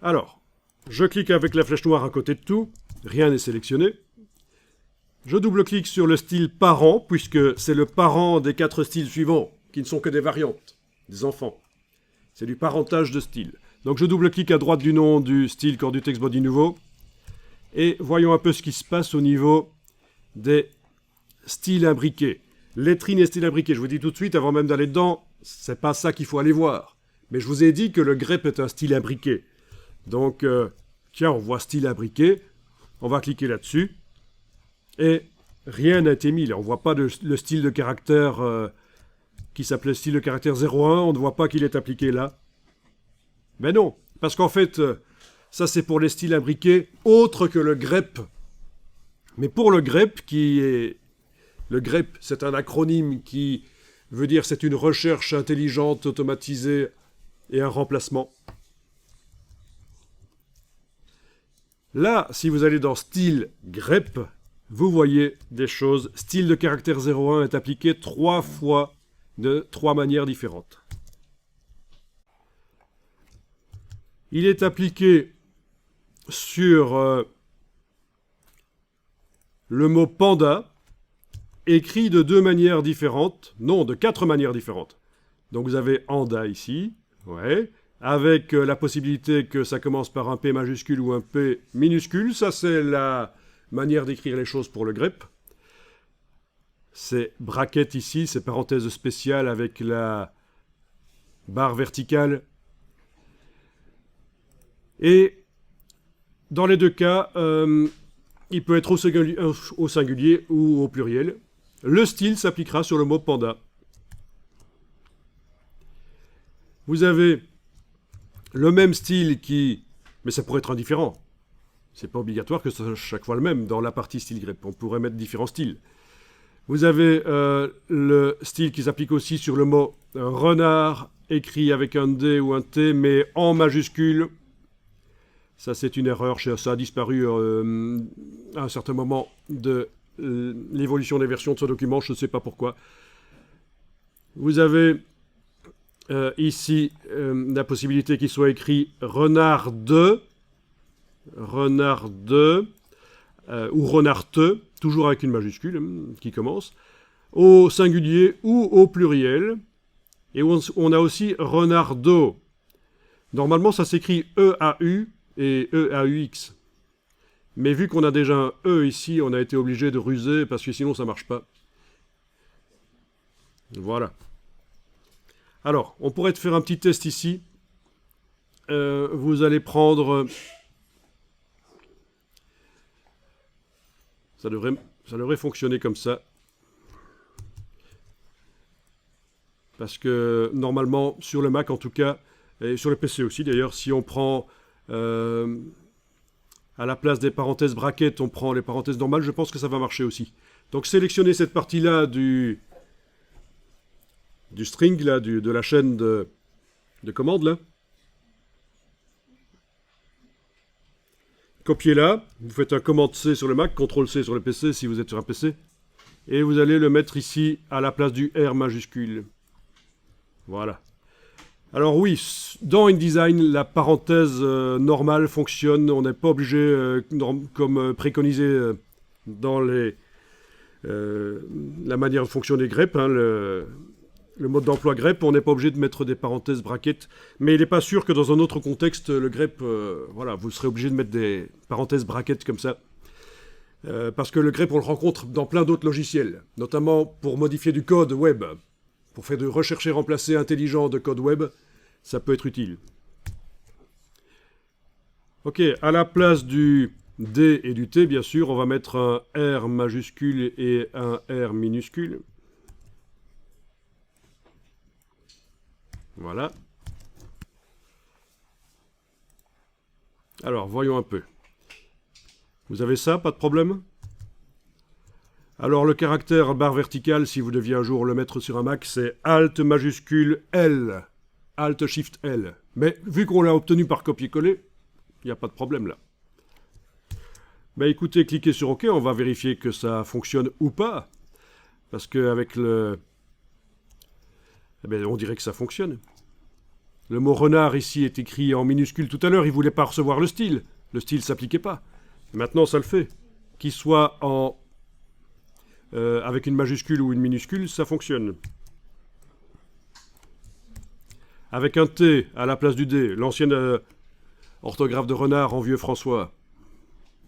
Alors, je clique avec la flèche noire à côté de tout. Rien n'est sélectionné. Je double-clique sur le style parent, puisque c'est le parent des 4 styles suivants, qui ne sont que des variantes, des enfants. C'est du parentage de style. Donc je double-clique à droite du nom du style Core du Text Body nouveau. Et voyons un peu ce qui se passe au niveau des styles imbriqués. Lettrines et styles imbriqués, je vous dis tout de suite, avant même d'aller dedans, c'est pas ça qu'il faut aller voir. Mais je vous ai dit que le grep est un style imbriqué. Donc, tiens, on voit style imbriqué. On va cliquer là-dessus. Et rien n'a été mis là. On ne voit pas le style de caractère qui s'appelait style de caractère 01. On ne voit pas qu'il est appliqué là. Mais non, parce qu'en fait, ça c'est pour les styles imbriqués autres que le grep. Mais pour le grep, le grep, c'est un acronyme qui veut dire c'est une recherche intelligente, automatisée et un remplacement. Là, si vous allez dans style grep, vous voyez des choses. Style de caractère 01 est appliqué 3 fois de 3 manières différentes. Il est appliqué sur le mot panda, écrit de 2 manières différentes, non, de 4 manières différentes. Donc vous avez anda ici, ouais, avec la possibilité que ça commence par un P majuscule ou un P minuscule. Ça, c'est la manière d'écrire les choses pour le grep. C'est bracket ici, c'est parenthèse spéciale avec la barre verticale. Et dans les deux cas, il peut être au singulier ou au pluriel. Le style s'appliquera sur le mot panda. Vous avez le même style qui... Mais ça pourrait être indifférent. C'est pas obligatoire que ce soit chaque fois le même dans la partie style grep. On pourrait mettre différents styles. Vous avez le style qui s'applique aussi sur le mot renard, écrit avec un D ou un T, mais en majuscule. Ça, c'est une erreur. Ça a disparu à un certain moment de l'évolution des versions de ce document. Je ne sais pas pourquoi. Vous avez ici la possibilité qu'il soit écrit renard de ou renarte, toujours avec une majuscule qui commence, au singulier ou au pluriel. Et on a aussi renardo. Normalement, ça s'écrit E-A-U et E-A-U-X. Mais vu qu'on a déjà un E ici, on a été obligé de ruser parce que sinon ça ne marche pas. Voilà. Alors, on pourrait faire un petit test ici. Vous allez prendre... Ça devrait fonctionner comme ça. Parce que normalement, sur le Mac en tout cas, et sur le PC aussi d'ailleurs, si on prend à la place des parenthèses brackets, on prend les parenthèses normales, je pense que ça va marcher aussi. Donc sélectionnez cette partie-là du string, là, de la chaîne de commandes, là. Copiez-la, vous faites un commande C sur le Mac, CTRL C sur le PC si vous êtes sur un PC, et vous allez le mettre ici à la place du R majuscule. Voilà. Alors oui, dans InDesign, la parenthèse normale fonctionne, on n'est pas obligé, comme préconisé dans la manière de fonctionner grep, hein, le mode d'emploi grep, on n'est pas obligé de mettre des parenthèses brackets, mais il n'est pas sûr que dans un autre contexte, le grep, voilà, vous serez obligé de mettre des parenthèses brackets comme ça. Parce que le grep, on le rencontre dans plein d'autres logiciels, notamment pour modifier du code web. Pour faire du rechercher-remplacer intelligent de code web, ça peut être utile. Ok, à la place du D et du T, bien sûr, on va mettre un R majuscule et un R minuscule. Voilà. Alors, voyons un peu. Vous avez ça, pas de problème? Alors, le caractère barre verticale, si vous deviez un jour le mettre sur un Mac, c'est Alt majuscule L. Alt Shift L. Mais vu qu'on l'a obtenu par copier-coller, il n'y a pas de problème là. Ben écoutez, cliquez sur OK, on va vérifier que ça fonctionne ou pas. Parce qu'avec le... Eh bien, on dirait que ça fonctionne. Le mot renard ici est écrit en minuscule tout à l'heure, il ne voulait pas recevoir le style. Le style ne s'appliquait pas. Maintenant, ça le fait. Qu'il soit avec une majuscule ou une minuscule, ça fonctionne. Avec un T à la place du D, l'ancienne orthographe de renard en vieux François,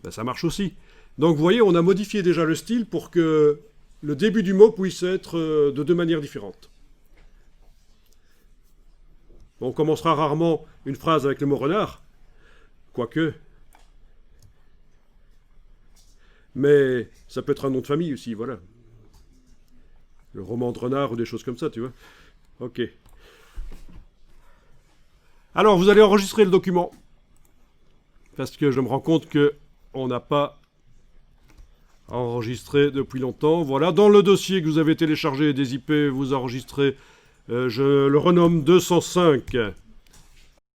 ben, ça marche aussi. Donc vous voyez, on a modifié déjà le style pour que le début du mot puisse être de deux manières différentes. On commencera rarement une phrase avec le mot renard, quoique. Mais ça peut être un nom de famille aussi, voilà. Le roman de renard ou des choses comme ça, tu vois. Ok. Alors, vous allez enregistrer le document. Parce que je me rends compte qu'on n'a pas enregistré depuis longtemps. Voilà, dans le dossier que vous avez téléchargé des IP, vous enregistrez, je le renomme 205.